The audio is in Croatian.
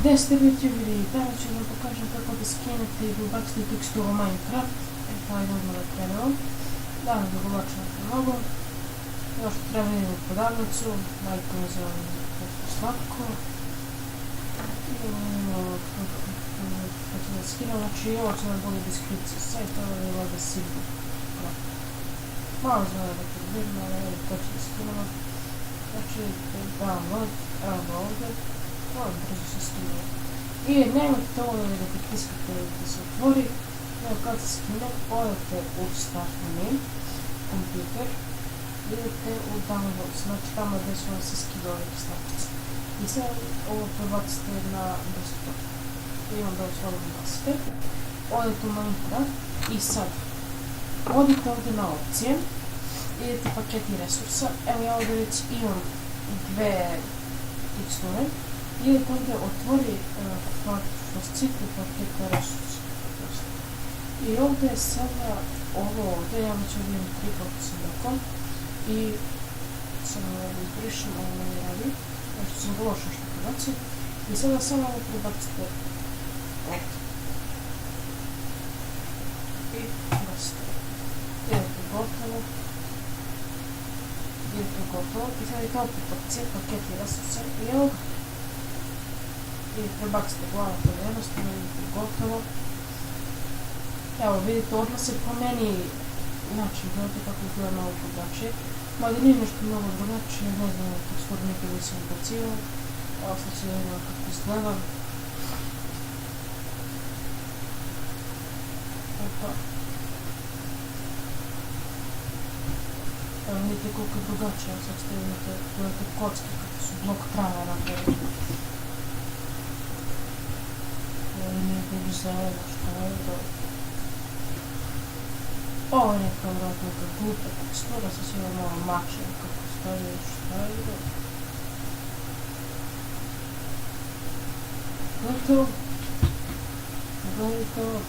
Gdje ste biti vidjeli? Danas ću vam pokažem kako da skinete i da ubacite teksturu Minecraft. Pa idemo da krenemo. Danas da ubacimo mnogo. Još treba vidjeti podavnicu. Majko mi zove nešto slatko. I ću da skinem, znači ovo će nam bude deskripcija. Sve to je vlada sigurno. Malo zove da to vidimo, ali to ću da skinemo. Znači, download, evo ga ovdje. Ovo brzo se skine. I nemojte ovo da pritiskate da se otvori. Evo kad se skine, odete u start menu, kompjuter, idete u downloads, znači tamo gdje su vam se skide ove stavkice. I sad ovo prebacite na desktop. I onda ovo slobodno basite. Odete u Minecraft i sad odite ovdje na opcije, idete paketi resursa. Evo ja ovdje već imam dve teksture. Idete ovdje otvori fasciklu paketa resursa. I ovdje je sada ovo ovdje, ja već ovdje imam 3 kako sam rekao. I samo ovo izbrišem, ovo ne radi. Znači sam ga lošo što prebacio. I sada samo ovo prebacite ovdje. I bacite. Idete gotovo. Idete gotovo. I sada idete opet opcije, paketi resursa. I evo ga. I prebacite glavu, to je jednostavno, vidite gotovo. Evo vidite, odmah se promeni način, gledajte kako izgleda malo drugačije. Mada nije nešto mnogo drugačije, ne znam, teksturu nikad nisam ubacio. Evo sad će vidimo kako izgleda. Eto. Evo vidite koliko je drugačije, evo sad ste vidite, gledajte kocke kako su blok trave napravili. Nije bilo zeleno, što je dobro. Ovo je neka vratno neka glupa tekstura, sad se imamo malo mačem kako stoji, što je dobro. Gledajte ovo. Gledajte ovo.